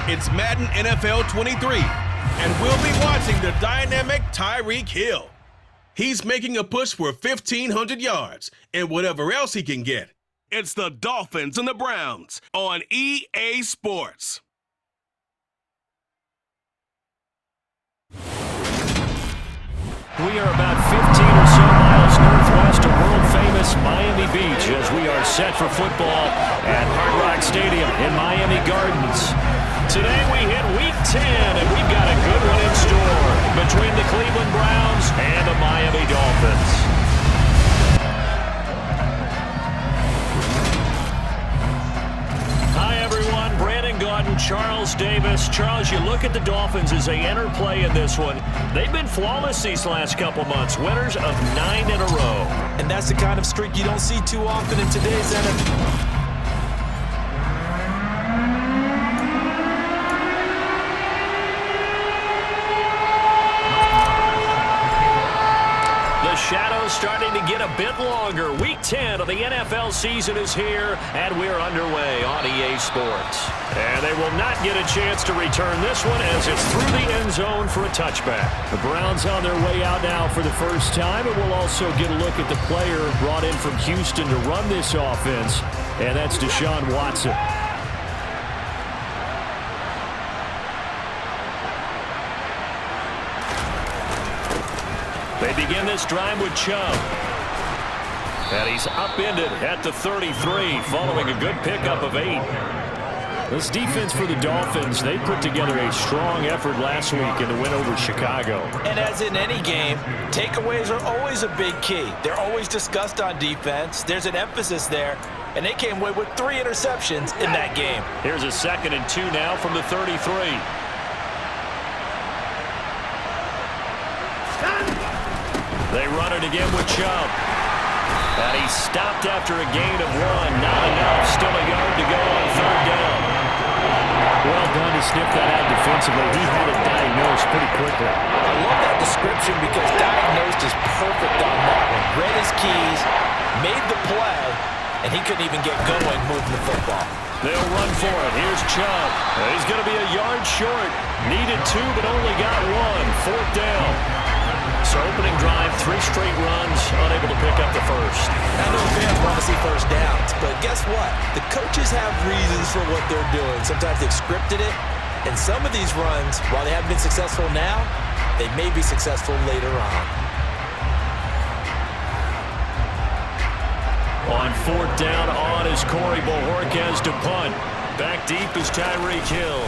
It's Madden NFL 23, and we'll be watching the dynamic Tyreek Hill. He's making a push for 1,500 yards and whatever else he can get. It's the Dolphins and the Browns on EA Sports. We are about 15 or so miles northwest of world-famous Miami Beach as we are set for football at Hard Rock Stadium in Miami Gardens. Today we hit Week 10, and we've got a good one in store between the Cleveland Browns and the Miami Dolphins. Charles Davis. Charles, you look at the Dolphins as they enter play in this one. They've been flawless these last couple months, winners of 9 in a row. And that's the kind of streak you don't see too often in today's NFL. The shadow's starting to get a bit longer. Week 10 of the NFL season is here, and we're underway on EA Sports. And they will not get a chance to return this one as it's through the end zone for a touchback. The Browns on their way out now for the first time, and we'll also get a look at the player brought in from Houston to run this offense, and that's Deshaun Watson. They begin this drive with Chubb. And he's upended at the 33, following a good pickup of 8. This defense for the Dolphins, they put together a strong effort last week in the win over Chicago. And as in any game, takeaways are always a big key. They're always discussed on defense. There's an emphasis there, and they came away with 3 interceptions in that game. Here's a 2nd and 2 now from the 33. They run it again with Chubb. And he stopped after a gain of 1. Not enough. Still a yard to go on 3rd down. Well done to sniff that out defensively. He had it diagnosed pretty quickly. I love that description because diagnosed is perfect on that one. Read his keys, made the play, and he couldn't even get going moving the football. They'll run for it. Here's Chubb. He's going to be a yard short. Needed 2, but only got 1. 4th down. So opening drive, 3 straight runs, unable to pick up the first. I know fans want to see first downs, but guess what? The coaches have reasons for what they're doing. Sometimes they've scripted it, and some of these runs, while they haven't been successful now, they may be successful later on. On 4th down, on is Corey Bojorquez to punt. Back deep is Tyreek Hill.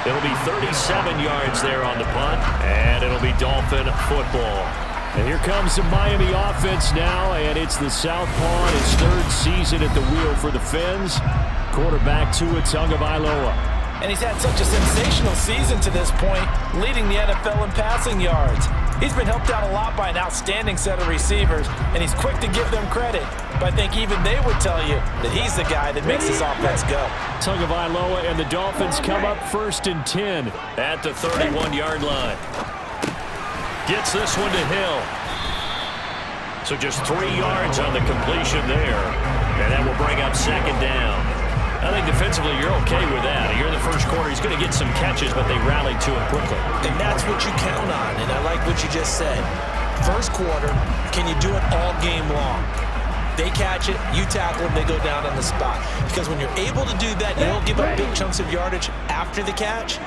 It'll be 37 yards there on the punt, and it'll be Dolphin football. And here comes the Miami offense now, and it's the Southpaw in his 3rd season at the wheel for the Fins. Quarterback Tua Tagovailoa. And he's had such a sensational season to this point, leading the NFL in passing yards. He's been helped out a lot by an outstanding set of receivers, and he's quick to give them credit. But I think even they would tell you that he's the guy that makes this offense go. Tagovailoa and the Dolphins come up 1st and 10 at the 31-yard line. Gets this one to Hill. So just 3 yards on the completion there. And that will bring up 2nd down. I think defensively you're okay with that. You're in the first quarter. He's going to get some catches, but they rallied to him quickly. And that's what you count on, and I like what you just said. First quarter, can you do it all game long? They catch it, you tackle them, they go down on the spot. Because when you're able to do that, you don't give up big chunks of yardage after the catch.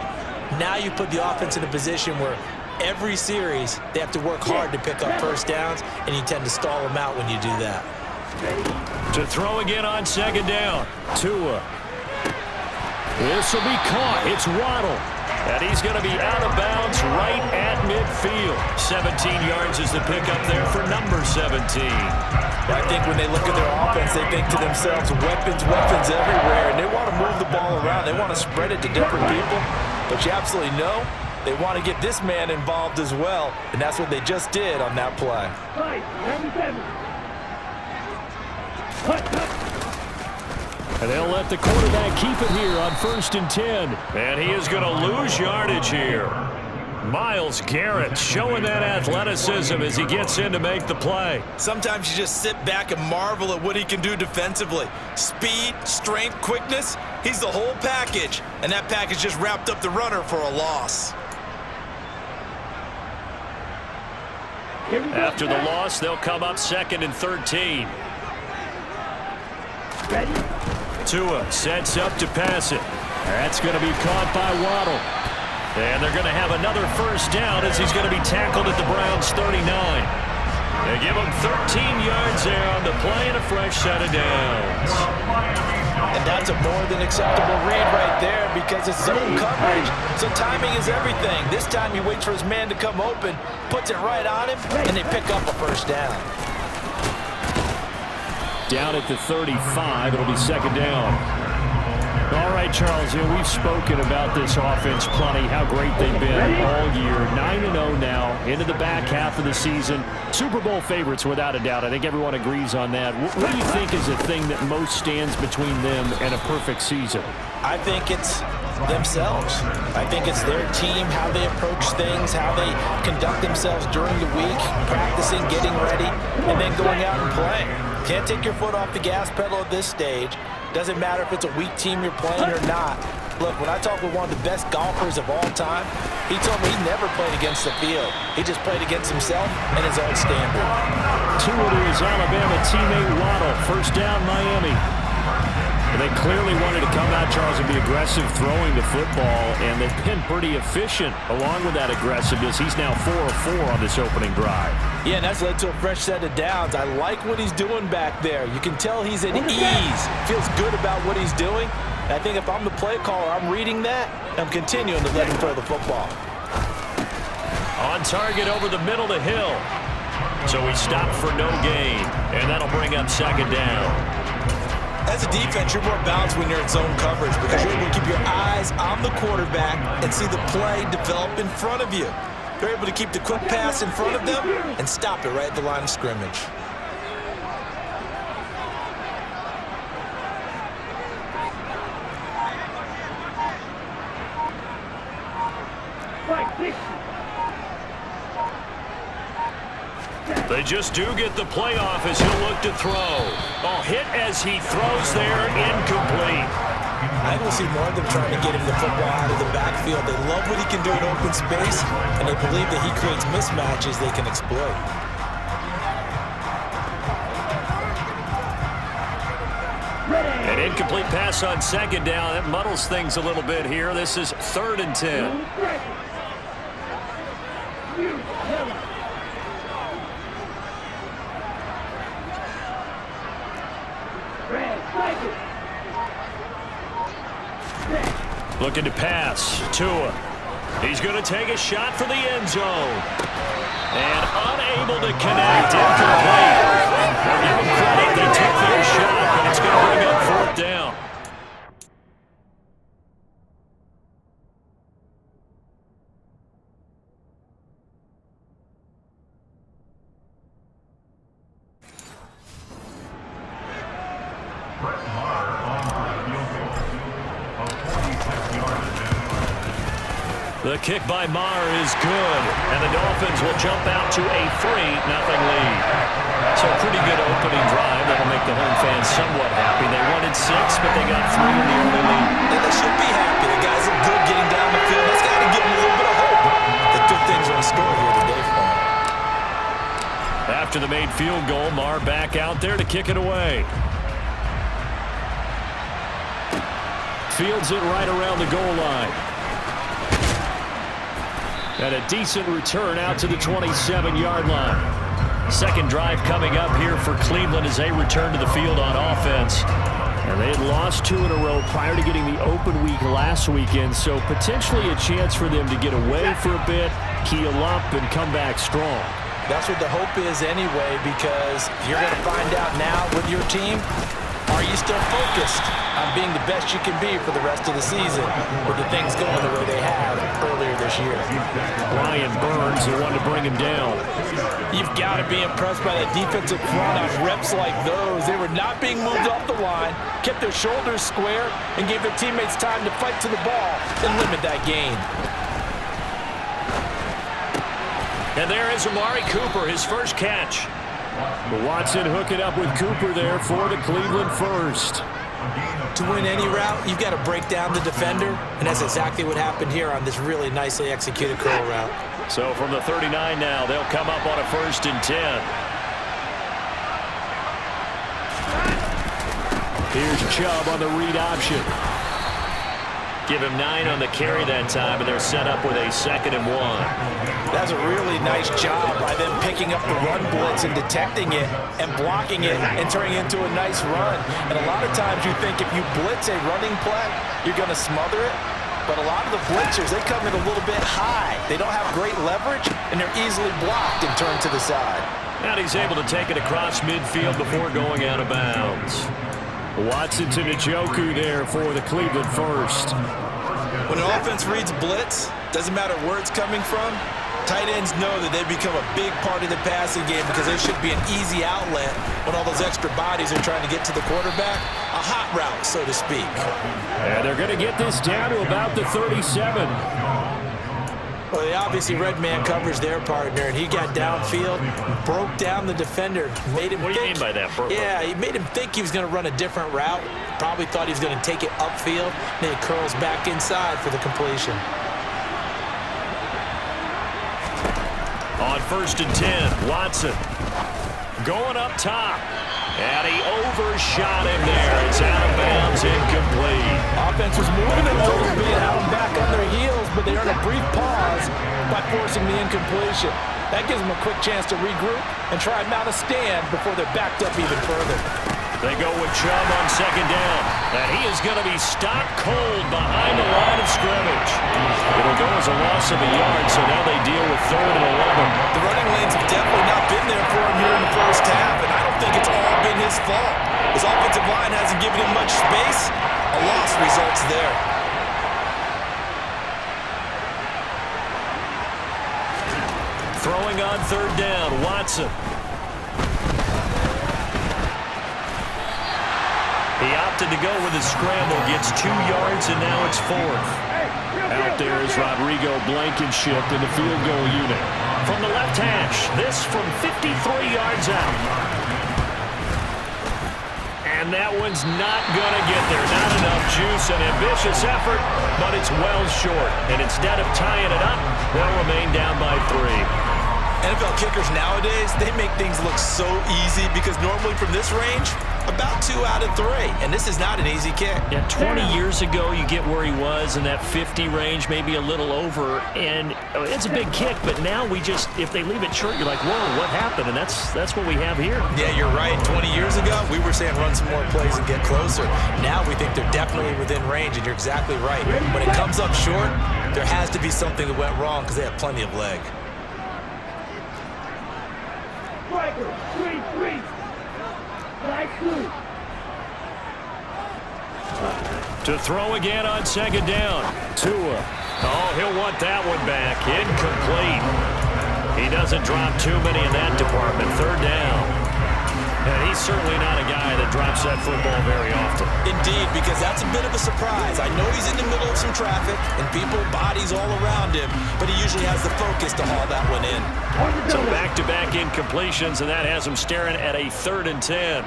Now you put the offense in a position where every series they have to work hard to pick up first downs, and you tend to stall them out when you do that. To throw again on 2nd down. Tua. This will be caught. It's Waddle. And he's going to be out of bounds right at midfield. 17 yards is the pickup there for number 17. I think when they look at their offense, they think to themselves, weapons, weapons everywhere. And they want to move the ball around. They want to spread it to different people. But you absolutely know they want to get this man involved as well. And that's what they just did on that play. And they'll let the quarterback keep it here on 1st and 10. And he is going to lose yardage here. Myles Garrett showing that athleticism as he gets in to make the play. Sometimes you just sit back and marvel at what he can do defensively. Speed, strength, quickness, he's the whole package. And that package just wrapped up the runner for a loss. After the loss, they'll come up 2nd and 13. Tua sets up to pass it. That's going to be caught by Waddle. And they're going to have another first down as he's going to be tackled at the Browns' 39. They give him 13 yards there on the play and a fresh set of downs. And that's a more than acceptable read right there because it's zone coverage, so timing is everything. This time he waits for his man to come open, puts it right on him, and they pick up a first down. Down at the 35, it'll be 2nd down. All right, Charles, we've spoken about this offense plenty, how great they've been all year. 9-0 now, into the back half of the season. Super Bowl favorites, without a doubt. I think everyone agrees on that. What do you think is the thing that most stands between them and a perfect season? I think it's themselves. I think it's their team, how they approach things, how they conduct themselves during the week, practicing, getting ready, and then going out and playing. Can't take your foot off the gas pedal at this stage. Doesn't matter if it's a weak team you're playing or not. Look, when I talk with one of the best golfers of all time, he told me he never played against the field. He just played against himself and his own standard. Tua to his Alabama teammate Waddle. First down, Miami. And they clearly wanted to come out, Charles, and be aggressive throwing the football, and they've been pretty efficient along with that aggressiveness. He's now 4 of 4 on this opening drive. Yeah, and that's led to a fresh set of downs. I like what he's doing back there. You can tell he's at ease. Feels good about what he's doing. And I think if I'm the play caller, I'm reading that, I'm continuing to let him throw the football. On target over the middle to Hill. So he stopped for no gain, and that'll bring up 2nd down. As a defense, you're more balanced when you're in zone coverage because you're able to keep your eyes on the quarterback and see the play develop in front of you. You're able to keep the quick pass in front of them and stop it right at the line of scrimmage. They just do get the play off as he'll look to throw. Oh, hit as he throws there, incomplete. I will see more of them trying to get him the football out of the backfield. They love what he can do in open space, and they believe that he creates mismatches they can exploit. An incomplete pass on 2nd down. That muddles things a little bit here. This is 3rd and 10. Looking to pass. Tua. He's going to take a shot for the end zone. And unable to connect. Incomplete. I'll give them credit. They took their shot, but it's going to bring up 4th down. The kick by Maher is good, and the Dolphins will jump out to a 3-0 lead. So a pretty good opening drive. That'll make the home fans somewhat happy. They wanted 6, but they got 3 in the early lead. And they should be happy. The guys look good getting down the field. That's got to give them a little bit of hope that good things are in store here today for them. After the made field goal, Maher back out there to kick it away. Fields it right around the goal line. And a decent return out to the 27-yard line. Second drive coming up here for Cleveland as they return to the field on offense. And they had lost 2 in a row prior to getting the open week last weekend, so potentially a chance for them to get away for a bit, heal up, and come back strong. That's what the hope is anyway, because you're going to find out now with your team, are you still focused on being the best you can be for the rest of the season with the things going the way they have earlier this year? Brian Burns, the one to bring him down. You've got to be impressed by that defensive front on reps like those. They were not being moved off the line, kept their shoulders square, and gave their teammates time to fight to the ball and limit that gain. And there is Amari Cooper, his first catch. Watson hooking up with Cooper there for the Cleveland first. To win any route, you've got to break down the defender, and that's exactly what happened here on this really nicely executed curl route. So from the 39 now, they'll come up on a 1st and 10. Here's Chubb on the read option. Give him 9 on the carry that time, and they're set up with a 2nd and 1. That's a really nice job by them picking up the run blitz and detecting it and blocking it and turning it into a nice run. And a lot of times you think if you blitz a running play, you're going to smother it. But a lot of the blitzers, they come in a little bit high. They don't have great leverage, and they're easily blocked and turned to the side. And he's able to take it across midfield before going out of bounds. Watson to Njoku there for the Cleveland first. When an offense reads blitz, doesn't matter where it's coming from, tight ends know that they become a big part of the passing game because there should be an easy outlet when all those extra bodies are trying to get to the quarterback. A hot route, so to speak. And they're going to get this down to about the 37. Well, they obviously red man covers their partner, and he got downfield, broke down the defender, made him What do you mean by that? Yeah, he made him think he was going to run a different route. Probably thought he was going to take it upfield, then he curls back inside for the completion. On 1st and 10, Watson going up top. And he overshot him there. It's out of bounds, incomplete. Offense was moving a little bit, had them back on their heels, but they earned a brief pause by forcing the incompletion. That gives them a quick chance to regroup and try and mount a stand before they're backed up even further. They go with Chubb on 2nd down. And he is going to be stopped cold behind the line of scrimmage. It'll go as a loss of a yard, so now they deal with 3rd and 11. The running lanes have definitely not been there for him here in the first half, and I don't think it's all been his fault. His offensive line hasn't given him much space. A loss results there. Throwing on 3rd down, Watson. He opted to go with a scramble, gets 2 yards, and now it's 4th. Out there is Rodrigo Blankenship in the field goal unit. From the left hash, this from 53 yards out. And that one's not going to get there. Not enough juice, an ambitious effort, but it's well short. And instead of tying it up, they'll remain down by 3. NFL kickers nowadays, they make things look so easy because normally from this range, about 2 out of 3, and this is not an easy kick. Yeah, 20 years ago, you get where he was in that 50 range, maybe a little over, and it's a big kick, but now we just, if they leave it short, you're like, whoa, what happened? And that's what we have here. Yeah, you're right. 20 years ago, we were saying run some more plays and get closer. Now we think they're definitely within range, and you're exactly right. When it comes up short, there has to be something that went wrong because they have plenty of leg. To throw again on 2nd down. Tua. Oh, he'll want that one back. Incomplete. He doesn't drop too many in that department. 3rd down. And he's certainly not a guy that drops that football very often. Indeed, because that's a bit of a surprise. I know he's in the middle of some traffic and people, bodies all around him, but he usually has the focus to haul that one in. So back-to-back incompletions, and that has him staring at a 3rd and 10.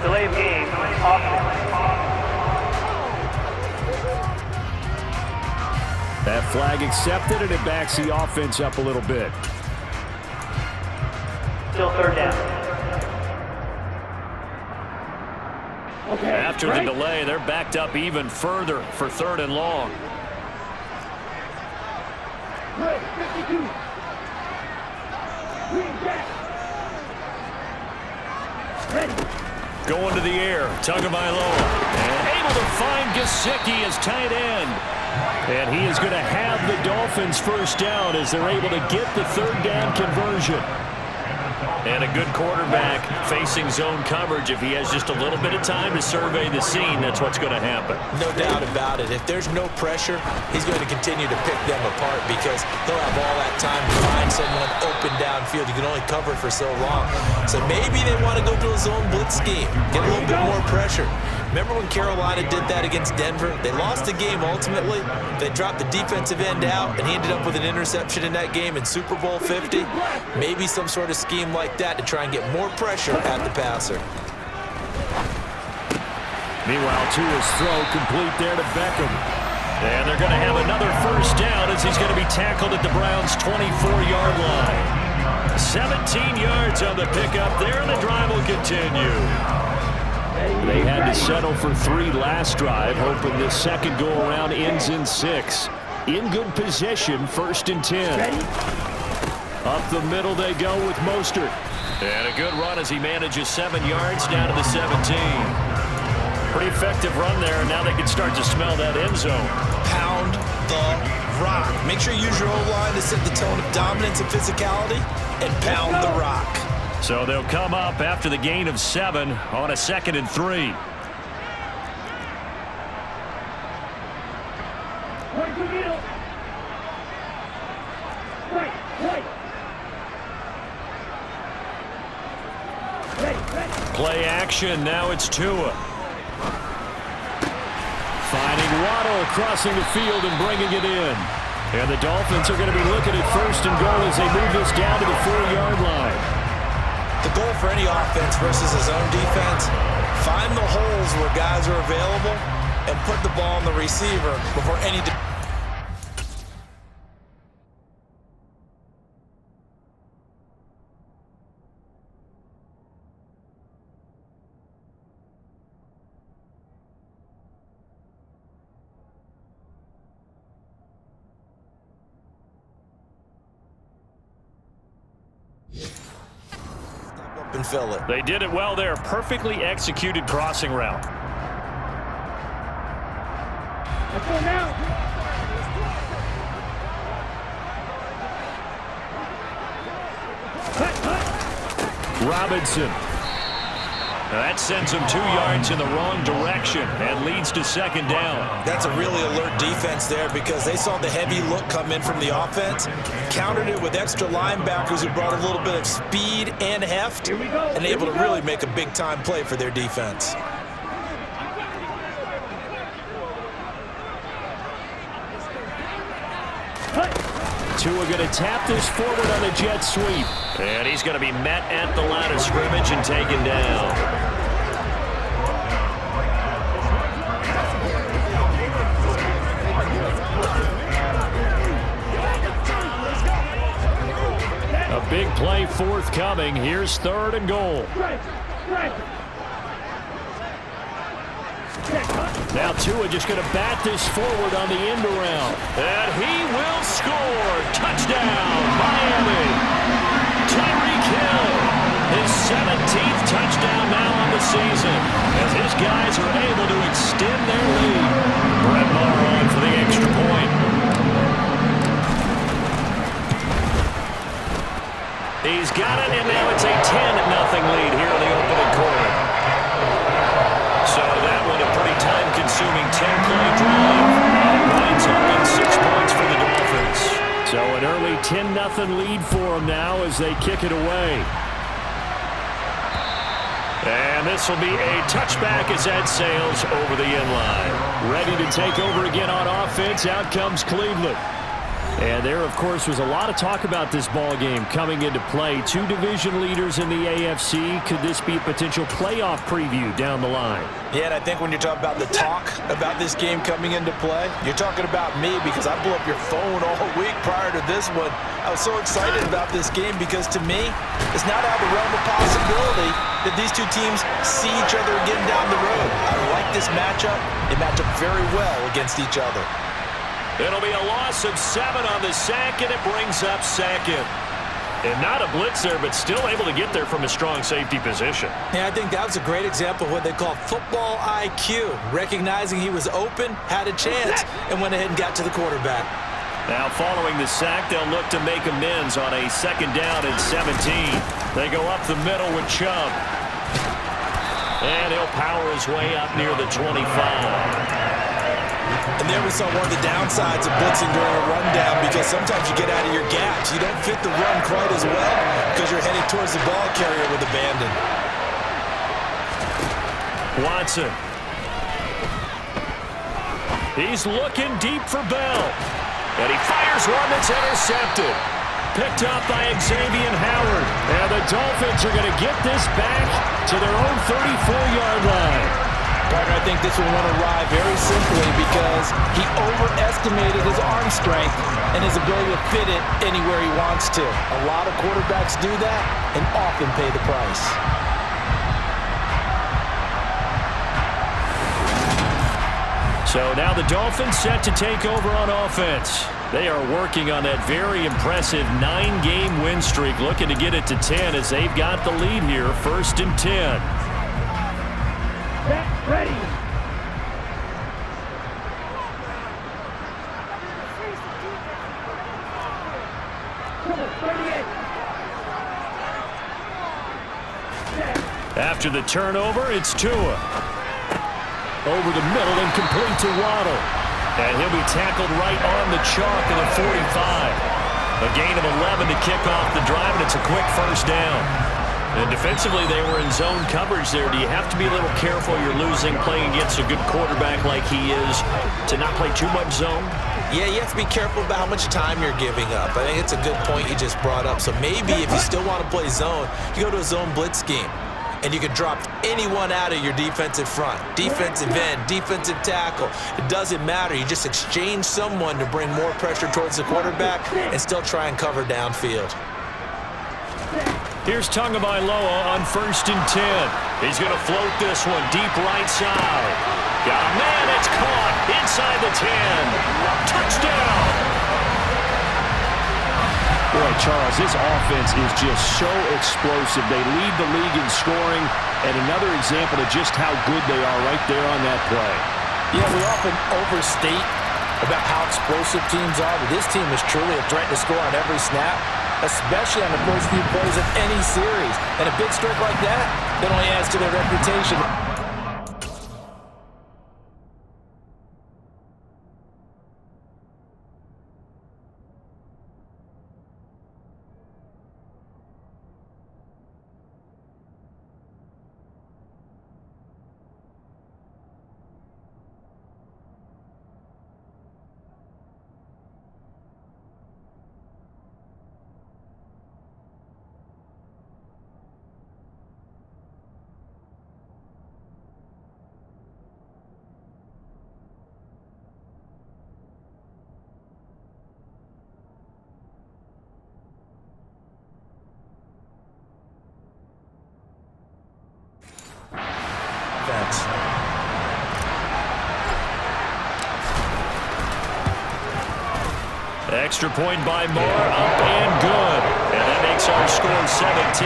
Delay of game, That flag accepted, and it backs the offense up a little bit. Still 3rd down. Okay, after the delay, they're backed up even further for 3rd and long. Going to the air, Tagovailoa, and able to find Gesicki as tight end. And he is going to have the Dolphins first down as they're able to get the 3rd down conversion. And a good quarterback facing zone coverage, if he has just a little bit of time to survey the scene, that's what's going to happen. No doubt about it. If there's no pressure, he's going to continue to pick them apart because he'll have all that time to find someone open downfield. You can only cover for so long. So maybe they want to go to a zone blitz scheme, get a little bit more pressure. Remember when Carolina did that against Denver? They lost the game ultimately. They dropped the defensive end out, and he ended up with an interception in that game in Super Bowl 50. Maybe some sort of scheme like that to try and get more pressure at the passer. Meanwhile, Tua's throw complete there to Beckham. And they're going to have another first down as he's going to be tackled at the Browns' 24-yard line. 17 yards on the pickup there, and the drive will continue. They had to settle for 3 last drive, hoping this second go-around ends in 6. In good position, 1st and 10. Up the middle they go with Mostert. And a good run as he manages 7 yards down to the 17. Pretty effective run there, and now they can start to smell that end zone. Pound the rock. Make sure you use your O-line to set the tone of dominance and physicality, and pound the rock. So they'll come up after the gain of 7 on a 2nd and 3. Play action, now it's Tua. Finding Waddle, crossing the field and bringing it in. And the Dolphins are going to be looking at 1st and goal as they move this down to the 4-yard line. The goal for any offense versus his own defense, find the holes where guys are available and put the ball on the receiver before any... and fill it. They did it well there. Perfectly executed crossing route. Let's go now. Robinson. That sends him 2 yards in the wrong direction and leads to 2nd down. That's a really alert defense there because they saw the heavy look come in from the offense, countered it with extra linebackers who brought a little bit of speed and heft, and able to really make a big-time play for their defense. Tua going to tap this forward on the jet sweep. And he's going to be met at the line of scrimmage and taken down. A big play forthcoming. Here's 3rd and goal. Now Tua just going to bat this forward on the end around. And he will score. Touchdown, Miami. Tyreek Hill, his 17th touchdown now on the season, as his guys are able to extend their lead. Brett Maher on for the extra point. He's got it, and now it's a 10-0 lead here in the opening quarter. So that one a pretty time-consuming 10-play drive. And it winds up in 6 points for the Dolphins. So an early 10-0 lead for them now as they kick it away. And this will be a touchback as that sails over the end line. Ready to take over again on offense. Out comes Cleveland. And there, of course, was a lot of talk about this ball game coming into play. 2 division leaders in the AFC. Could this be a potential playoff preview down the line? Yeah, and I think when you're talking about the talk about this game coming into play, you're talking about me because I blew up your phone all week prior to this one. I was so excited about this game because, to me, it's not out of the realm of possibility that these 2 teams see each other again down the road. I like this matchup. They match up very well against each other. It'll be a loss of 7 on the sack, and it brings up 2nd. And not a blitzer, but still able to get there from a strong safety position. Yeah, I think that was a great example of what they call football IQ. Recognizing he was open, had a chance, and went ahead and got to the quarterback. Now following the sack, they'll look to make amends on a 2nd down and 17. They go up the middle with Chubb. And he'll power his way up near the 25. And there we saw one of the downsides of blitzing during a rundown, because sometimes you get out of your gaps. You don't fit the run quite as well because you're headed towards the ball carrier with abandon. Watson. He's looking deep for Bell. And he fires one that's intercepted. Picked up by Xavier Howard. And the Dolphins are going to get this back to their own 34-yard line. Partner, I think this one won't arrive very simply because he overestimated his arm strength and his ability to fit it anywhere he wants to. A lot of quarterbacks do that and often pay the price. So now the Dolphins set to take over on offense. They are working on that very impressive 9-game win streak, looking to get it to 10 as they've got the lead here, 1st and 10. Set, ready. After the turnover, it's Tua. Over the middle and complete to Waddle. And he'll be tackled right on the chalk of the 45. A gain of 11 to kick off the drive, and it's a quick 1st down. And defensively, they were in zone coverage there. Do you have to be a little careful you're losing playing against a good quarterback like he is to not play too much zone? Yeah, you have to be careful about how much time you're giving up. I think it's a good point you just brought up. So maybe if you still want to play zone, you go to a zone blitz scheme. And you can drop anyone out of your defensive front. Defensive end, defensive tackle. It doesn't matter. You just exchange someone to bring more pressure towards the quarterback and still try and cover downfield. Here's Tagovailoa on 1st and 10. He's going to float this one deep right side. Got a man, it's caught inside the 10. Touchdown! Boy, Charles, this offense is just so explosive. They lead the league in scoring, and another example of just how good they are right there on that play. Yeah, we often overstate about how explosive teams are, but this team is truly a threat to score on every snap, especially on the first few plays of any series. And a big streak like that only adds to their reputation. Extra point by Moore, up and good. And that makes our score 17-0.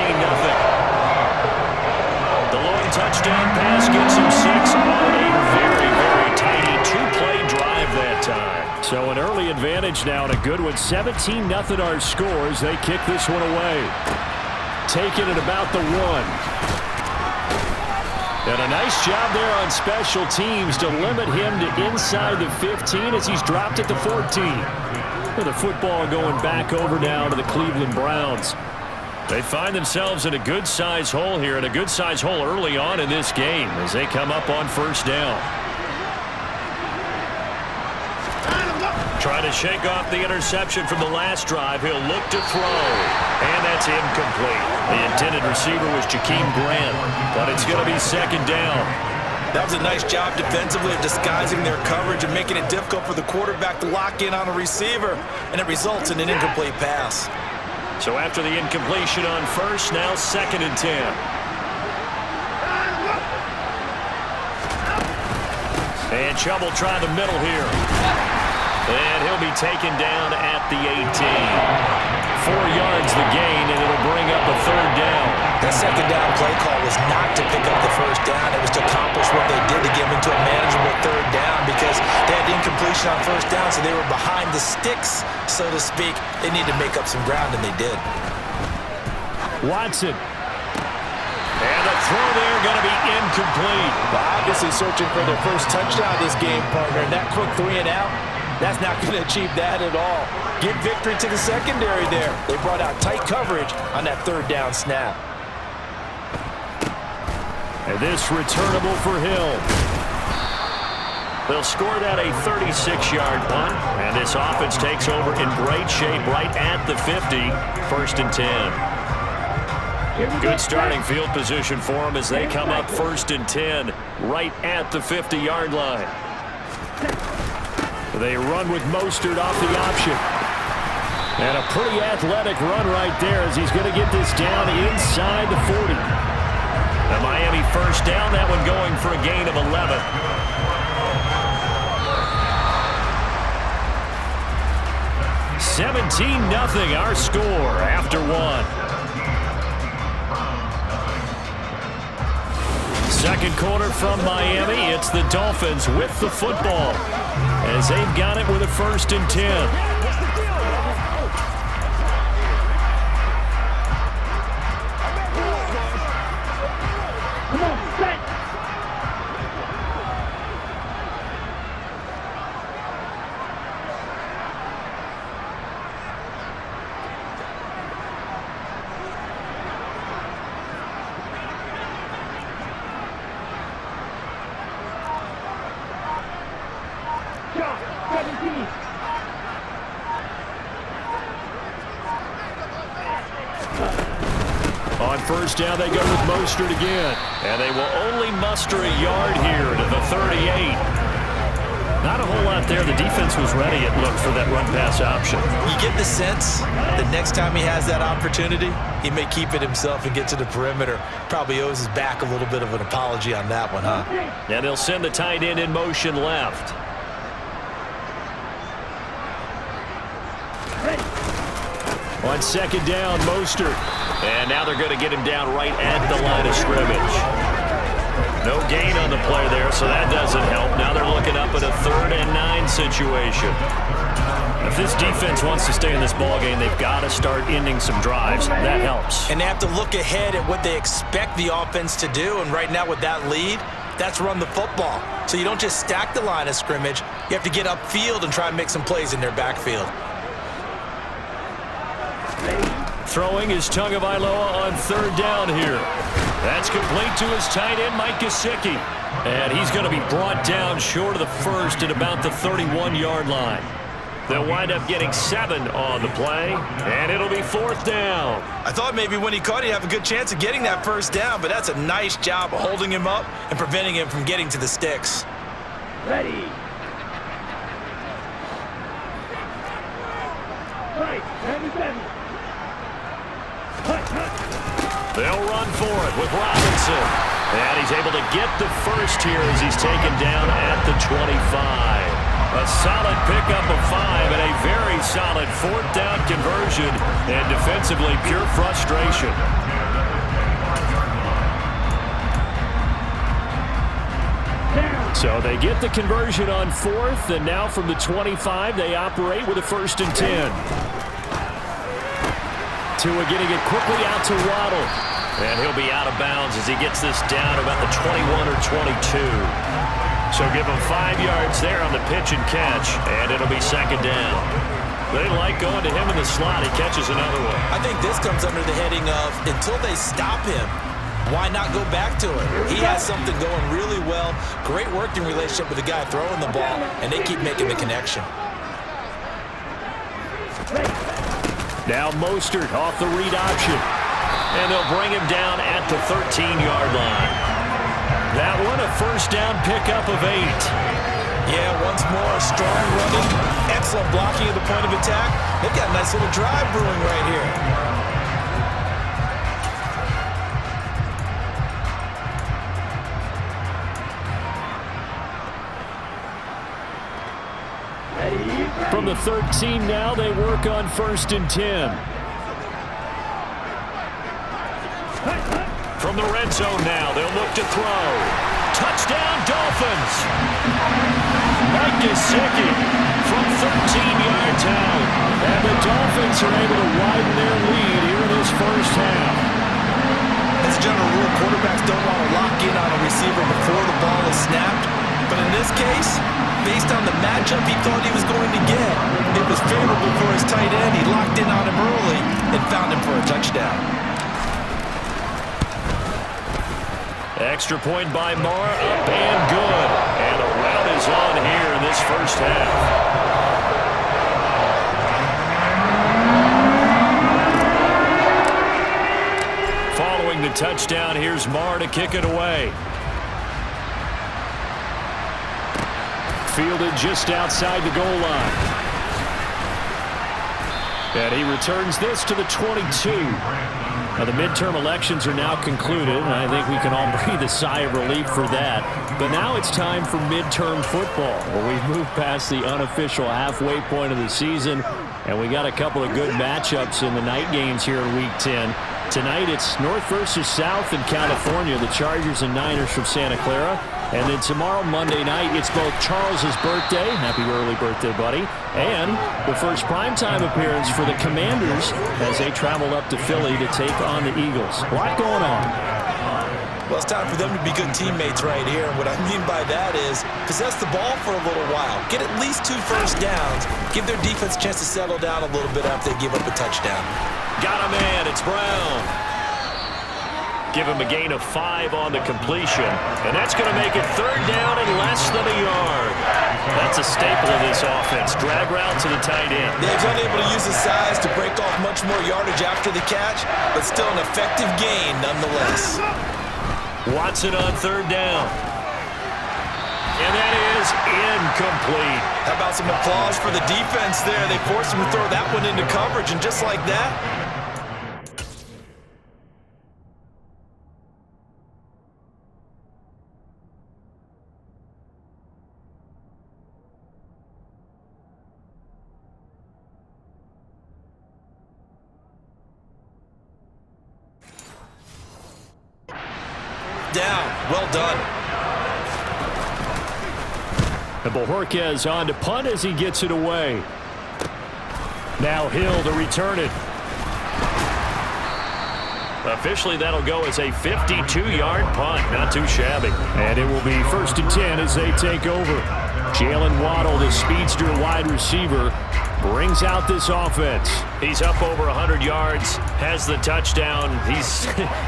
The long touchdown pass gets him 6 on a very, very tiny 2-play drive that time. So an early advantage now and a good one. 17-0 our scores. They kick this one away. Taking it about the 1. And a nice job there on special teams to limit him to inside the 15 as he's dropped at the 14. With the football going back over now to the Cleveland Browns. They find themselves in a good-size hole here, and a good-size hole early on in this game as they come up on 1st down. Trying to shake off the interception from the last drive. He'll look to throw, and that's incomplete. The intended receiver was Jakeem Grant, but it's going to be 2nd down. That was a nice job defensively of disguising their coverage and making it difficult for the quarterback to lock in on a receiver, and it results in an incomplete pass. So after the incompletion on 1st, now 2nd and 10. And Chubb will try the middle here. And he'll be taken down at the 18. 4 yards the gain, and it'll bring up a 3rd down. That second down play call was not to pick up the first down. It was to accomplish what they did to get them into a manageable third down because they had incompletion on first down, so they were behind the sticks, so to speak. They needed to make up some ground, and they did. Watson. And the throw there going to be incomplete. Obviously searching for their first touchdown this game, partner. And that quick 3 and out, that's not going to achieve that at all. Give victory to the secondary there. They brought out tight coverage on that third down snap. And this returnable for Hill. They'll score that a 36-yard punt. And this offense takes over in great shape right at the 50. First and 10. Good starting field position for them as they come up first and 10 right at the 50-yard line. They run with Mostert off the option. And a pretty athletic run right there as he's going to get this down inside the 40. The Miami first down, that one going for a gain of 11. (17-0) our score after one. Second quarter from Miami. It's the Dolphins with the football as they've got it with a first and 10. On first down, they go with Mostert again. And they will only muster a yard here to the 38. Not a whole lot there. The defense was ready, it looked, for that run-pass option. You get the sense that next time he has that opportunity, he may keep it himself and get to the perimeter. Probably owes his back a little bit of an apology on that one, huh? And they'll send the tight end in motion left. On second down, Mostert. And now they're going to get him down right at the line of scrimmage. No gain on the play there, so that doesn't help. Now they're looking up at a 3rd and 9 situation. If this defense wants to stay in this ballgame, they've got to start ending some drives. That helps. And they have to look ahead at what they expect the offense to do. And right now with that lead, that's run the football. So you don't just stack the line of scrimmage. You have to get upfield and try and make some plays in their backfield. Throwing is Tagovailoa on 3rd down here. That's complete to his tight end, Mike Gesicki. And he's going to be brought down short of the first at about the 31-yard line. They'll wind up getting 7 on the play, and it'll be 4th down. I thought maybe when he caught it, he'd have a good chance of getting that first down, but that's a nice job of holding him up and preventing him from getting to the sticks. Ready. Right, 97. They'll run for it with Robinson. And he's able to get the first here as he's taken down at the 25. A solid pickup of 5 and a very solid 4th down conversion. And defensively, pure frustration. So they get the conversion on 4th, and now from the 25, they operate with a 1st and 10. Tua getting it quickly out to Waddle. And he'll be out of bounds as he gets this down to about the 21 or 22. So give him 5 yards there on the pitch and catch, and it'll be 2nd down. They like going to him in the slot. He catches another one. I think this comes under the heading of until they stop him, why not go back to it? He has something going really well. Great working relationship with the guy throwing the ball, and they keep making the connection. Now Mostert off the read option. And they'll bring him down at the 13-yard line. That one, a 1st down pickup of 8. Yeah, once more, strong running, excellent blocking at the point of attack. They've got a nice little drive brewing right here. From the 13 now, they work on 1st and 10. From the red zone now, they'll look to throw. Touchdown, Dolphins! Mike Gesicki from 13 yards out. And the Dolphins are able to widen their lead here in this first half. As a general rule, quarterbacks don't want to lock in on a receiver before the ball is snapped. But in this case, based on the matchup he thought he was going to get, it was favorable for his tight end. He locked in on him early and found him for a touchdown. Extra point by Marr, up and good. And a rout is on here in this first half. Following the touchdown, here's Marr to kick it away. Fielded just outside the goal line. And he returns this to the 22. Now, the midterm elections are now concluded, and I think we can all breathe a sigh of relief for that. But now it's time for midterm football, where we've moved past the unofficial halfway point of the season, and we got a couple of good matchups in the night games here in Week 10. Tonight, it's North versus South in California, the Chargers and Niners from Santa Clara. And then tomorrow, Monday night, it's both Charles's birthday, happy early birthday, buddy, and the first primetime appearance for the Commanders as they travel up to Philly to take on the Eagles. A lot going on. Well, it's time for them to be good teammates right here. And what I mean by that is possess the ball for a little while. Get at least 2 first downs. Give their defense a chance to settle down a little bit after they give up a touchdown. Got a man. It's Brown. Give him a gain of 5 on the completion. And that's going to make it 3rd down and less than a yard. That's a staple of this offense. Drag route to the tight end. Yeah, he's unable to use his size to break off much more yardage after the catch, but still an effective gain nonetheless. Watson on 3rd down. And that is incomplete. How about some applause for the defense there? They forced him to throw that one into coverage, and just like that, down. Well done. And Bojorquez on to punt as he gets it away. Now Hill to return it. Officially, that'll go as a 52-yard punt. Not too shabby. And it will be 1st and 10 as they take over. Jalen Waddle, the speedster wide receiver, brings out this offense. He's up over 100 yards, has the touchdown.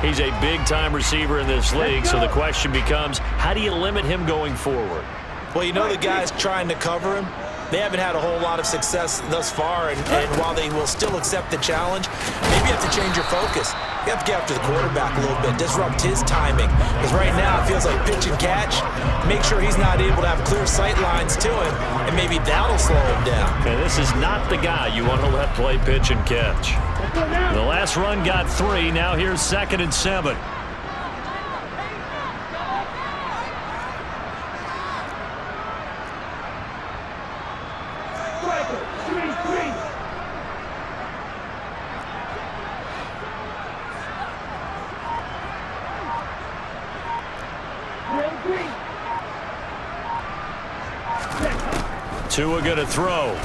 He's a big-time receiver in this league, so the question becomes, how do you limit him going forward? Well, you know the guys trying to cover him, they haven't had a whole lot of success thus far, and while they will still accept the challenge, maybe you have to change your focus. You have to get after the quarterback a little bit, disrupt his timing. Because right now it feels like pitch and catch. Make sure he's not able to have clear sight lines to him, and maybe that'll slow him down. Okay, this is not the guy you want to let play pitch and catch. The last run got 3. Now here's 2nd and 7. Tua going to throw.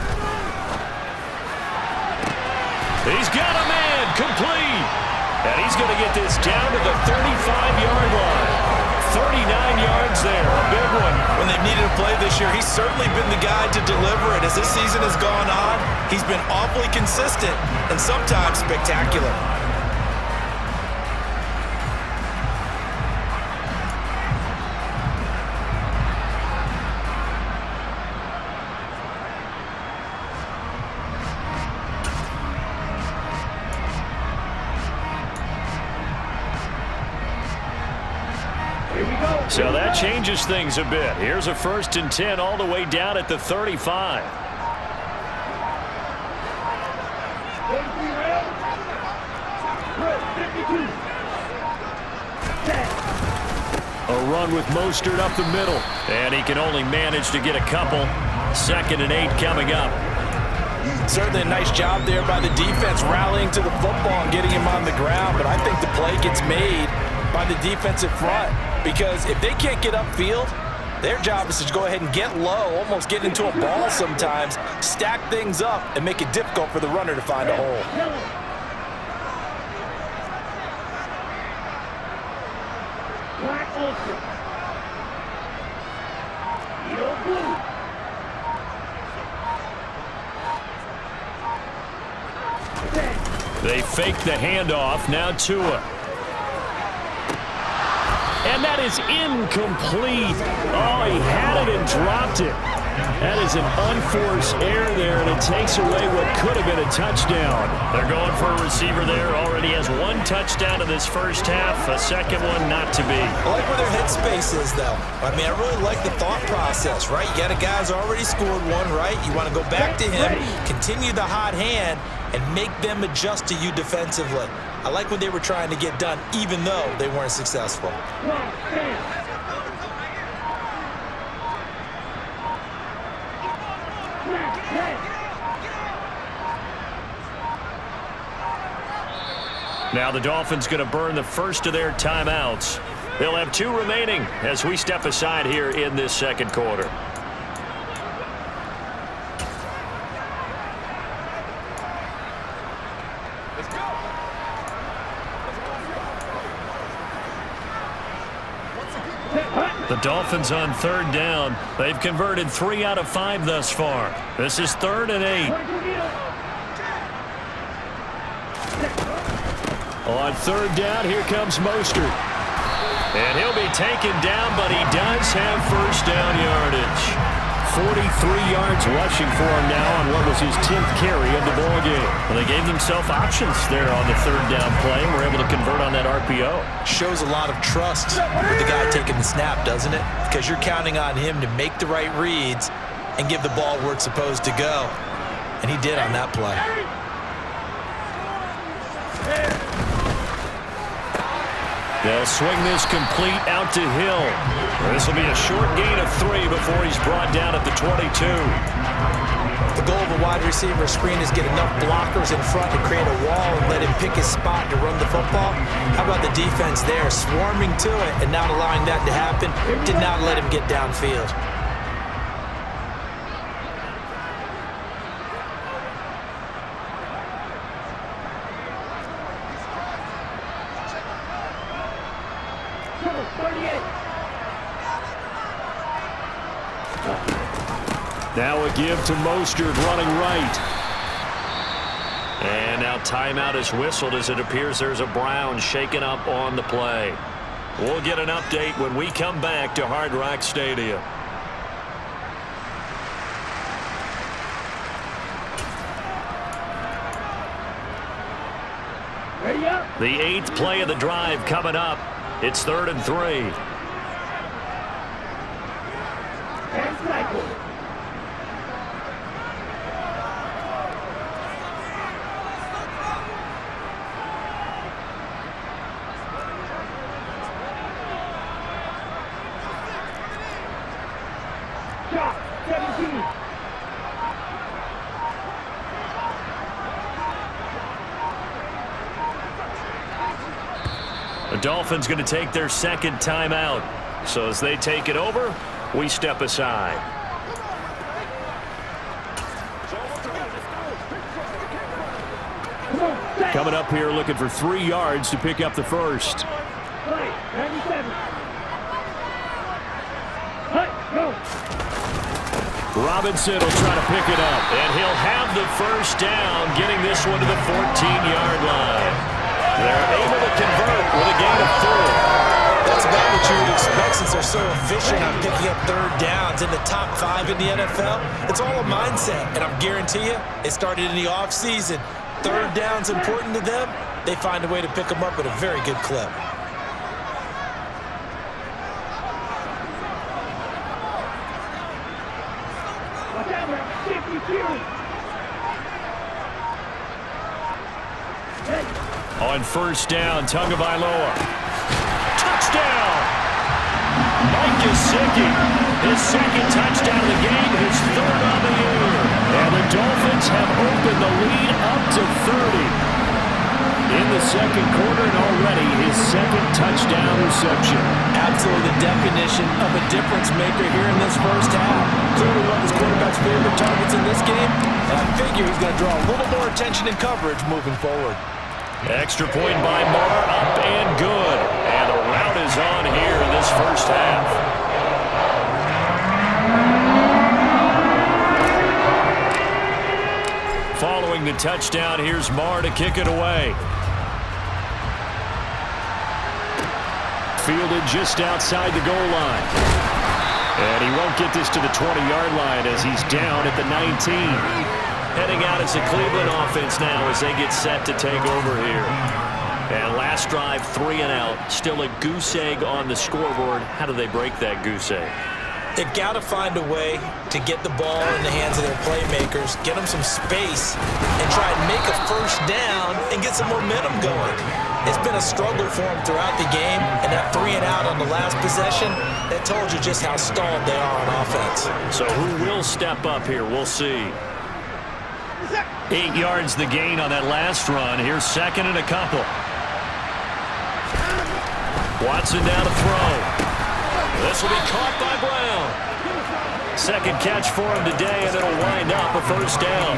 He's got a man, complete. And he's going to get this down to the 35-yard line. 39 yards there, a big one. When they've needed a play this year, he's certainly been the guy to deliver it. As this season has gone on, he's been awfully consistent and sometimes spectacular. So that changes things a bit. Here's a 1st and 10 all the way down at the 35. A run with Mostert up the middle. And he can only manage to get a couple. 2nd and 8 coming up. Certainly a nice job there by the defense, rallying to the football and getting him on the ground. But I think the play gets made by the defensive front, because if they can't get upfield, their job is to go ahead and get low, almost get into a ball sometimes, stack things up, and make it difficult for the runner to find a hole. They fake the handoff. Now Tua. And that is incomplete. Oh, he had it and dropped it. That is an unforced error there, and it takes away what could have been a touchdown. They're going for a receiver there. Already has one touchdown in this first half. A second one not to be. I like where their headspace is, though. I mean, I really like the thought process, right? You got a guy who's already scored one, right? You want to go back to him, continue the hot hand, and make them adjust to you defensively. I like what they were trying to get done, even though they weren't successful. Now the Dolphins going to burn the first of their timeouts. They'll have 2 remaining as we step aside here in this second quarter. The Dolphins on 3rd down. They've converted 3 out of 5 thus far. This is 3rd and 8. On 3rd down, here comes Mostert. And he'll be taken down, but he does have first down yardage. 43 yards rushing for him now on what was his 10th carry of the ballgame. Well, they gave themselves options there on the 3rd down play, and were able to convert on that RPO. Shows a lot of trust with the guy taking the snap, doesn't it? Because you're counting on him to make the right reads and give the ball where it's supposed to go. And he did on that play. They'll swing this complete out to Hill. This will be a short gain of 3 before he's brought down at the 22. The goal of a wide receiver screen is get enough blockers in front to create a wall and let him pick his spot to run the football. How about the defense there, swarming to it and not allowing that to happen? Did not let him get downfield. Now a give to Mostert running right. And now timeout is whistled as it appears there's a Brown shaken up on the play. We'll get an update when we come back to Hard Rock Stadium. The 8th play of the drive coming up. It's 3rd and 3. The Dolphins going to take their 2nd timeout. So as they take it over, we step aside. Coming up here looking for 3 yards to pick up the first. Robinson will try to pick it up. And he'll have the first down, getting this one to the 14-yard line. They're able to convert with a gain of 4. That's about what you would expect since they're so efficient on picking up 3rd downs in the top 5 in the NFL. It's all a mindset, and I guarantee you it started in the offseason. 3rd down's important to them. They find a way to pick them up at a very good clip. On 1st down, Tagovailoa. Touchdown! Mike Gesicki, his 2nd touchdown of the game, his 3rd on the year. And the Dolphins have opened the lead up to 30 in the second quarter, and already his second touchdown reception. Absolutely the definition of a difference maker here in this first half. Clearly one of his quarterback's favorite targets in this game, and I figure he's going to draw a little more attention and coverage moving forward. Extra point by Marr, up and good. And the rout is on here in this first half. Following the touchdown, here's Marr to kick it away. Fielded just outside the goal line. And he won't get this to the 20-yard line as he's down at the 19. Heading out as a Cleveland offense now as they get set to take over here. And last drive, 3 and out. Still a goose egg on the scoreboard. How do they break that goose egg? They've got to find a way to get the ball in the hands of their playmakers, get them some space, and try and make a first down and get some momentum going. It's been a struggle for them throughout the game, and that 3 and out on the last possession, that told you just how stalled they are on offense. So who will step up here? We'll see. 8 yards the gain on that last run. Here's second and a couple. Watson down to throw. This will be caught by Brown. Second catch for him today, and it'll wind up a first down.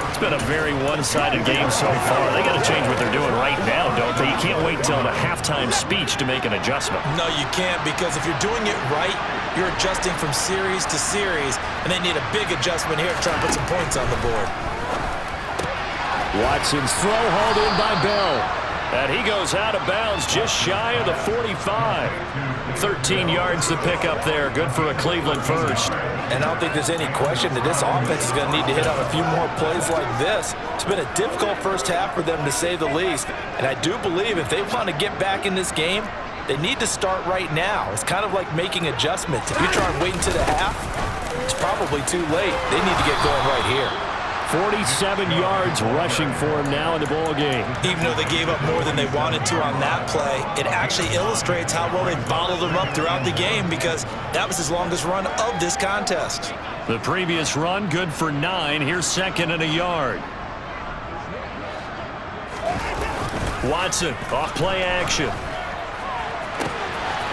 It's been a very one-sided game so far. They got to change what they're doing right now, don't they? You can't wait till the halftime speech to make an adjustment. No, you can't, because if you're doing it right, you're adjusting from series to series, and they need a big adjustment here to try and put some points on the board. Watson's throw hauled in by Bell. And he goes out of bounds just shy of the 45. 13 yards to pick up there. Good for a Cleveland first. And I don't think there's any question that this offense is going to need to hit on a few more plays like this. It's been a difficult first half for them, to say the least. And I do believe if they want to get back in this game, they need to start right now. It's kind of like making adjustments. If you try and wait until the half, it's probably too late. They need to get going right here. 47 yards rushing for him now in the ball game. Even though they gave up more than they wanted to on that play, it actually illustrates how well they bottled him up throughout the game, because that was his longest run of this contest. The previous run good for 9. Here's second and a yard. Watson off play action.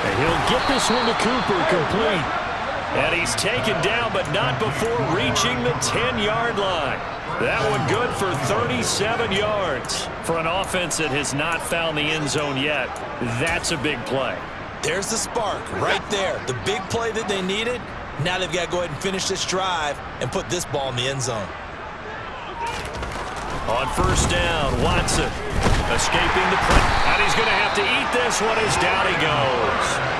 And he'll get this one to Cooper, complete. And he's taken down, but not before reaching the 10-yard line. That one good for 37 yards. For an offense that has not found the end zone yet, that's a big play. There's the spark right there. The big play that they needed. Now they've got to go ahead and finish this drive and put this ball in the end zone. On first down, Watson escaping the press. And he's going to have to eat this one as down he goes.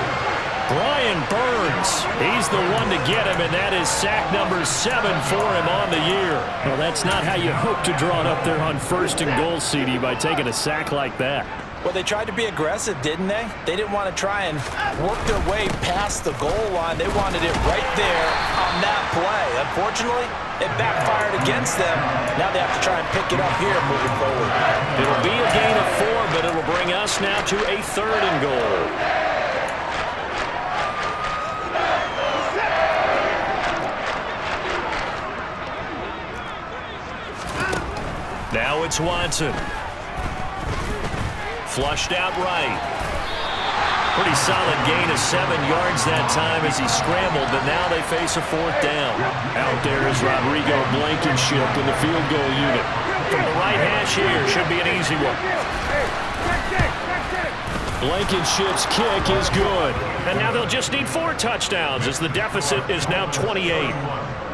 Brian Burns, he's the one to get him, and that is sack number 7 for him on the year. Well, that's not how you hope to draw it up there on first and goal, CD, by taking a sack like that. Well, they tried to be aggressive, didn't they? They didn't want to try and work their way past the goal line. They wanted it right there on that play. Unfortunately, it backfired against them. Now they have to try and pick it up here moving forward. It'll be a gain of 4, but it'll bring us now to a third and goal. Now it's Watson. Flushed out right. Pretty solid gain of 7 yards that time as he scrambled, but now they face a fourth down. Out there is Rodrigo Blankenship in the field goal unit. From the right hash here, should be an easy one. Blankenship's kick is good. And now they'll just need 4 touchdowns as the deficit is now 28.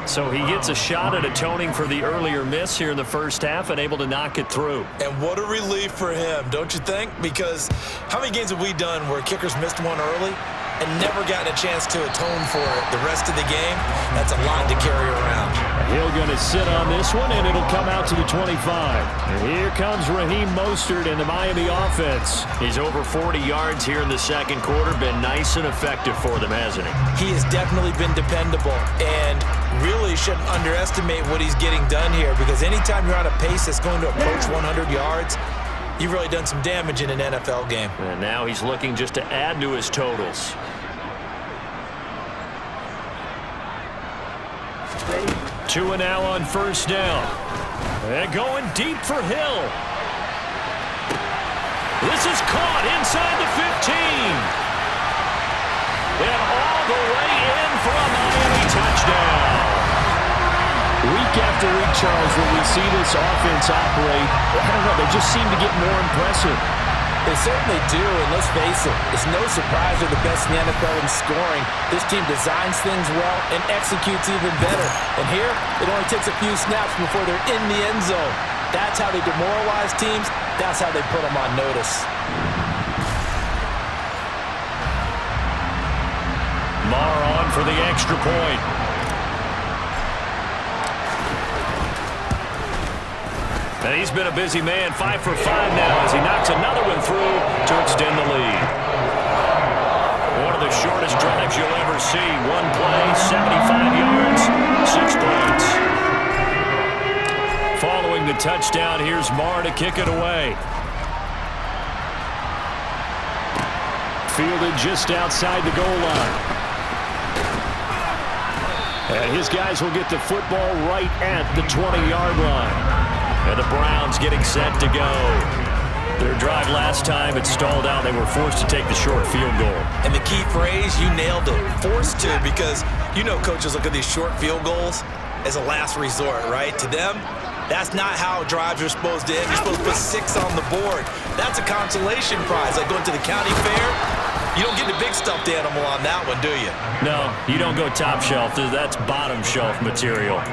So he gets a shot at atoning for the earlier miss here in the first half and able to knock it through. And what a relief for him, don't you think? Because how many games have we done where kickers missed one early and never gotten a chance to atone for it the rest of the game? That's a lot to carry around. Hill going to sit on this one, and it'll come out to the 25. And here comes Raheem Mostert in the Miami offense. He's over 40 yards here in the second quarter. Been nice and effective for them, hasn't he? He has definitely been dependable, and really shouldn't underestimate what he's getting done here, because anytime you're on a pace that's going to approach 100 yards, you've really done some damage in an NFL game. And now he's looking just to add to his totals. Ready, Tua now on first down. And going deep for Hill. This is caught inside the 15. And all the way in for a Miami touchdown. Week after week, Charles, when we see this offense operate, I don't know, they just seem to get more impressive. They certainly do, and let's face it, it's no surprise they're the best in the NFL in scoring. This team designs things well and executes even better. And here, it only takes a few snaps before they're in the end zone. That's how they demoralize teams. That's how they put them on notice. Marr on for the extra point. And he's been a busy man, 5 for 5 now as he knocks another one through to extend the lead. One of the shortest drives you'll ever see. One play, 75 yards, 6 points. Following the touchdown, here's Marr to kick it away. Fielded just outside the goal line. And his guys will get the football right at the 20-yard line. And the Browns getting set to go. Their drive last time, it stalled out. They were forced to take the short field goal. And the key phrase, you nailed it. Forced to, because you know coaches look at these short field goals as a last resort, right? To them, that's not how drives are supposed to end. You're supposed to put 6 on the board. That's a consolation prize. Like going to the county fair, you don't get the big stuffed animal on that one, do you? No, you don't go top shelf. That's bottom shelf material.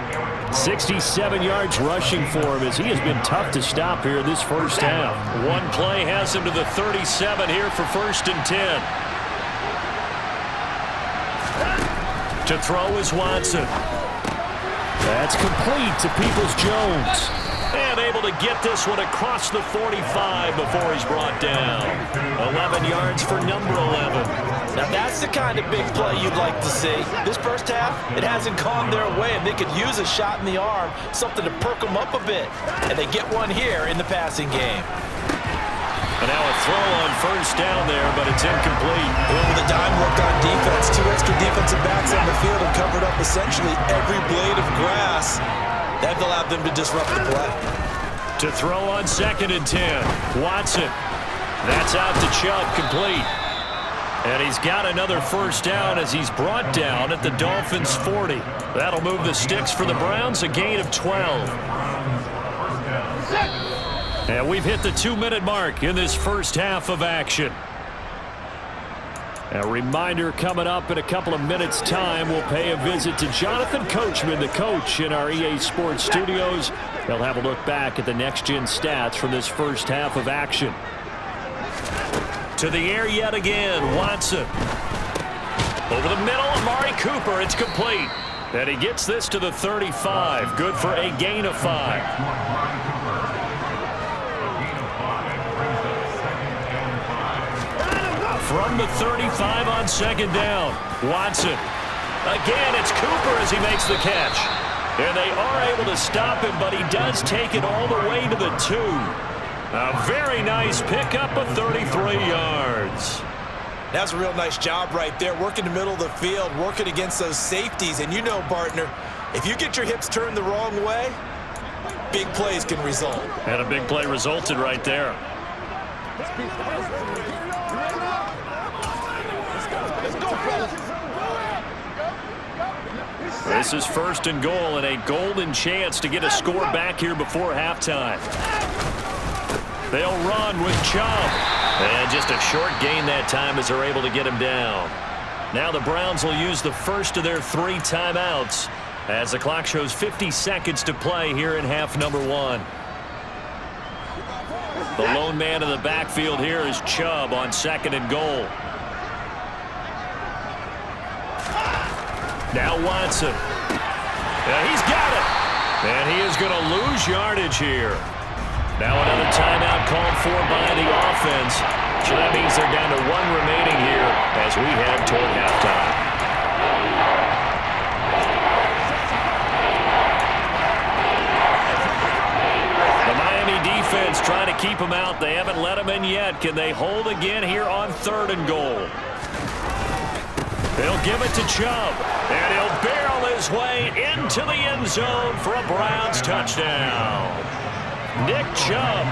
67 yards rushing for him as he has been tough to stop here this first half. One play has him to the 37 here for 1st and 10. To throw is Watson. That's complete to Peoples-Jones. And able to get this one across the 45 before he's brought down. 11 yards for number 11. Now that's the kind of big play you'd like to see. This first half, it hasn't gone their way, and they could use a shot in the arm, something to perk them up a bit. And they get one here in the passing game. And now a throw on first down there, but it's incomplete. Well, with a dime look on defense, 2 extra defensive backs on the field and covered up essentially every blade of grass. That allowed them to disrupt the play. To throw on 2nd and 10. Watson. That's out to Chubb, complete. And he's got another first down as he's brought down at the Dolphins' 40. That'll move the sticks for the Browns, a gain of 12. And we've hit the 2-minute mark in this first half of action. A reminder coming up in a couple of minutes' time, we'll pay a visit to Jonathan Coachman, the coach in our EA Sports studios. They'll have a look back at the next-gen stats from this first half of action. To the air yet again, Watson. Over the middle, Amari Cooper, it's complete. And he gets this to the 35, good for a gain of 5. From the 35 on 2nd down, Watson. Again, it's Cooper as he makes the catch. And they are able to stop him, but he does take it all the way to the 2. A very nice pickup of 33 yards. That's a real nice job right there, working the middle of the field, working against those safeties. And you know, partner, if you get your hips turned the wrong way, big plays can result. And a big play resulted right there. This is 1st and goal and a golden chance to get a score back here before halftime. They'll run with Chubb. And just a short gain that time as they're able to get him down. Now the Browns will use the first of their 3 timeouts as the clock shows 50 seconds to play here in half number 1. The lone man in the backfield here is Chubb on 2nd and goal. Now Watson. And he's got it. And he is going to lose yardage here. Now another timeout called for by the offense. So that means they're down to 1 remaining here as we head toward halftime. The Miami defense trying to keep them out. They haven't let them in yet. Can they hold again here on 3rd and goal? They'll give it to Chubb. And And he'll barrel his way into the end zone for a Browns touchdown. Nick Chubb,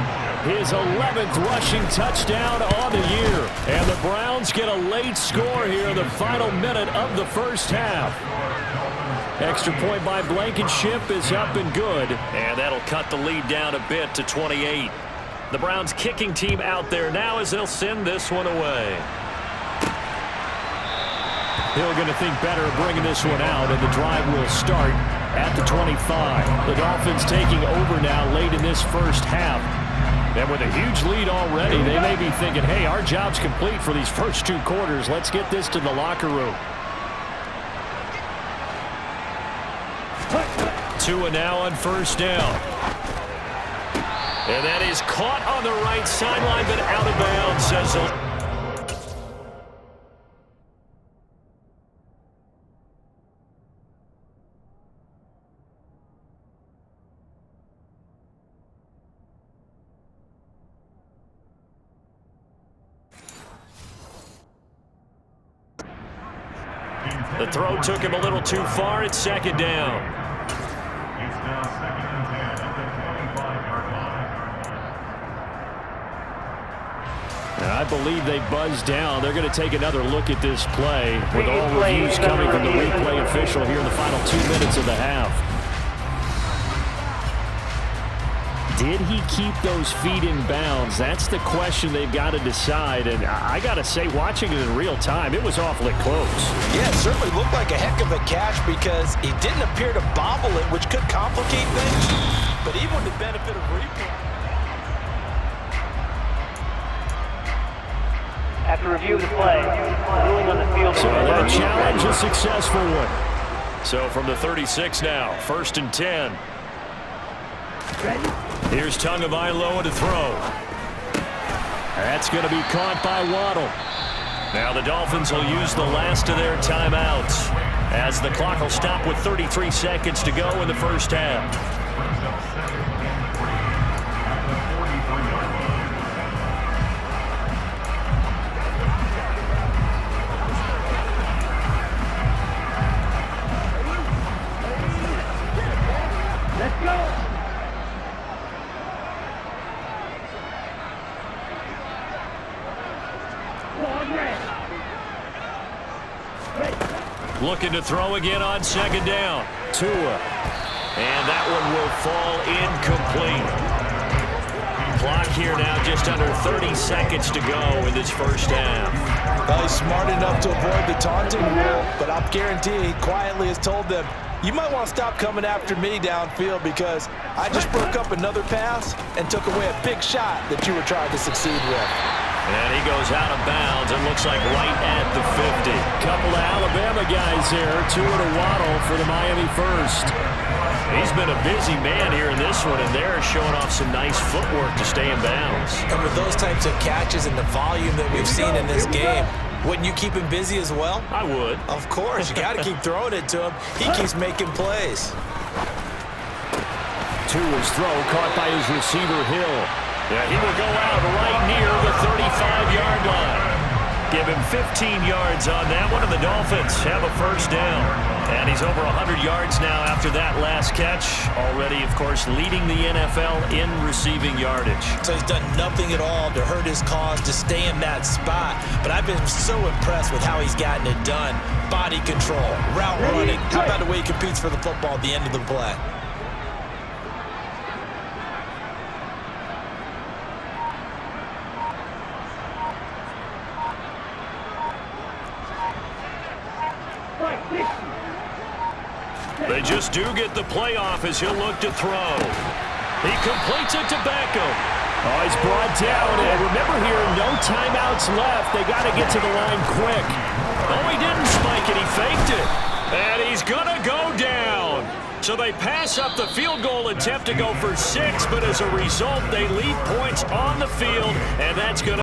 his 11th rushing touchdown on the year. And the Browns get a late score here in the final minute of the first half. Extra point by Blankenship is up and good. And that'll cut the lead down a bit to 28. The Browns kicking team out there now as they'll send this one away. Hill going to think better of bringing this one out, and the drive will start at the 25. The Dolphins taking over now late in this first half. And with a huge lead already, they may be thinking, hey, our job's complete for these first 2 quarters. Let's get this to the locker room. Tua now on first down. And that is caught on the right sideline, but out of bounds, says the throw took him a little too far. It's second down. It's now second and 10 at the 25-yard line. And I believe they buzzed down. They're going to take another look at this play with all reviews coming from the replay official here in the final 2 minutes of the half. Did he keep those feet in bounds? That's the question they've got to decide. And I got to say, watching it in real time, it was awfully close. Yeah, it certainly looked like a heck of a catch because he didn't appear to bobble it, which could complicate things. But even with the benefit of replay. After review of the play, ruling on the field. So that challenge a successful one. So from the 36 now, first and 10. Here's Tagovailoa to throw. That's going to be caught by Waddle. Now the Dolphins will use the last of their timeouts as the clock will stop with 33 seconds to go in the first half. Let's go. Looking to throw again on second down. Tua. And that one will fall incomplete. Clock here now just under 30 seconds to go in this first half. Well, he's smart enough to avoid the taunting rule, but I guarantee he quietly has told them, you might want to stop coming after me downfield because I just broke up another pass and took away a big shot that you were trying to succeed with. And he goes out of bounds. It looks like right at the 50. Couple of Alabama guys here. Tua to Waddle for the Miami first. He's been a busy man here in this one, and they're showing off some nice footwork to stay in bounds. And with those types of catches and the volume that we've seen in this game, wouldn't you keep him busy as well? I would. Of course. You got to keep throwing it to him. He keeps making plays. Tua's throw caught by his receiver, Hill. Yeah, he will go out right near the 35-yard line. Give him 15 yards on that one, and the Dolphins have a first down. And he's over 100 yards now after that last catch. Already, of course, leading the NFL in receiving yardage. So he's done nothing at all to hurt his cause to stay in that spot. But I've been so impressed with how he's gotten it done. Body control, route running. How about the way he competes for the football at the end of the play? They just do get the playoff as he'll look to throw. He completes it to Beckham. Oh, he's brought down, and remember here, no timeouts left. They got to get to the line quick. Oh, he didn't spike it. He faked it. And he's going to go down. So they pass up the field goal attempt to go for 6, but as a result, they leave points on the field, and that's going